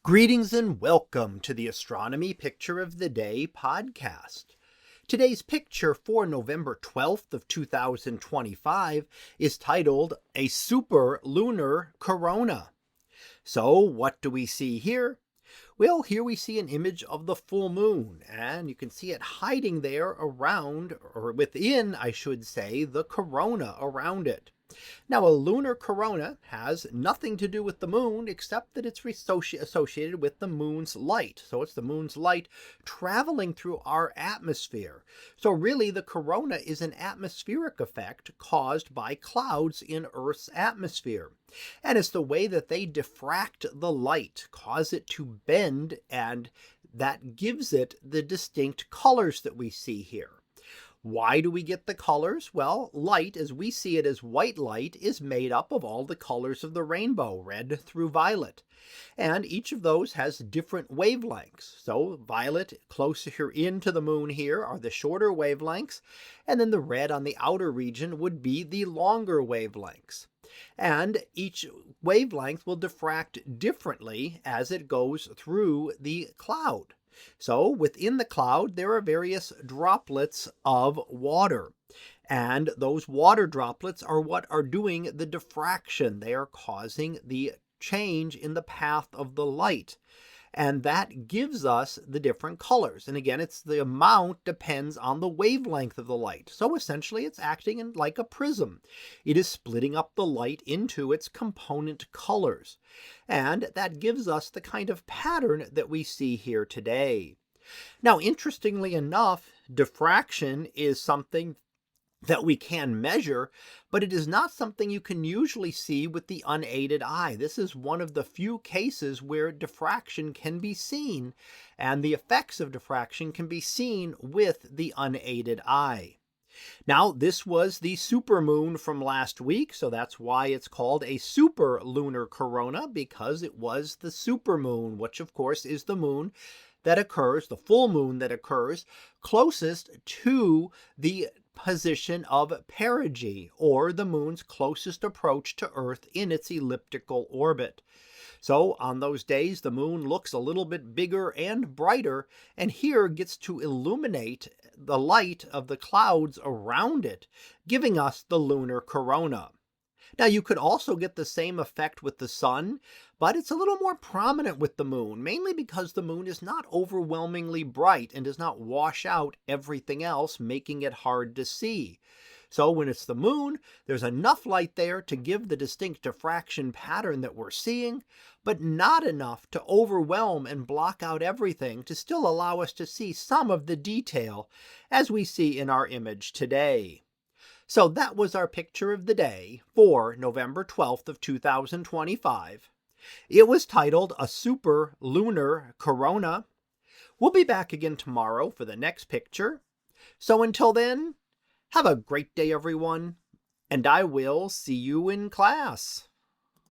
Greetings and welcome to the Astronomy Picture of the Day podcast. Today's picture for November 12th of 2025 is titled A Super Lunar Corona. So what do we see here? Well, here we see an image of the full moon, and you can see it hiding there around, or within, I should say, the corona around it. Now, a lunar corona has nothing to do with the moon except that it's associated with the moon's light. So it's the moon's light traveling through our atmosphere. So really, the corona is an atmospheric effect caused by clouds in Earth's atmosphere. And it's the way that they diffract the light, cause it to bend, and that gives it the distinct colors that we see here. Why do we get the colors? Well, light, as we see it as white light, is made up of all the colors of the rainbow, red through violet. And each of those has different wavelengths. So violet closer into the moon here are the shorter wavelengths, and then the red on the outer region would be the longer wavelengths. And each wavelength will diffract differently as it goes through the cloud. So within the cloud, there are various droplets of water. And those water droplets are what are doing the diffraction. They are causing the change in the path of the light. And that gives us the different colors. And again, it's the amount depends on the wavelength of the light. So essentially, it's acting like a prism. It is splitting up the light into its component colors. And that gives us the kind of pattern that we see here today. Now, interestingly enough, diffraction is something that we can measure, but it is not something you can usually see with the unaided eye. This is one of the few cases where diffraction can be seen, and the effects of diffraction can be seen with the unaided eye. Now, this was the supermoon from last week, so that's why it's called a super lunar corona, because it was the supermoon, which of course is the moon that occurs, the full moon that occurs closest to the position of perigee, or the moon's closest approach to Earth in its elliptical orbit. So on those days, the moon looks a little bit bigger and brighter, and here gets to illuminate the light of the clouds around it, giving us the lunar corona. Now, you could also get the same effect with the sun, but it's a little more prominent with the moon, mainly because the moon is not overwhelmingly bright and does not wash out everything else, making it hard to see. So when it's the moon, there's enough light there to give the distinct diffraction pattern that we're seeing, but not enough to overwhelm and block out everything to still allow us to see some of the detail, as we see in our image today. So that was our picture of the day for November 12th of 2025. It was titled A Super Lunar Corona. We'll be back again tomorrow for the next picture. So until then, have a great day, everyone, and I will see you in class.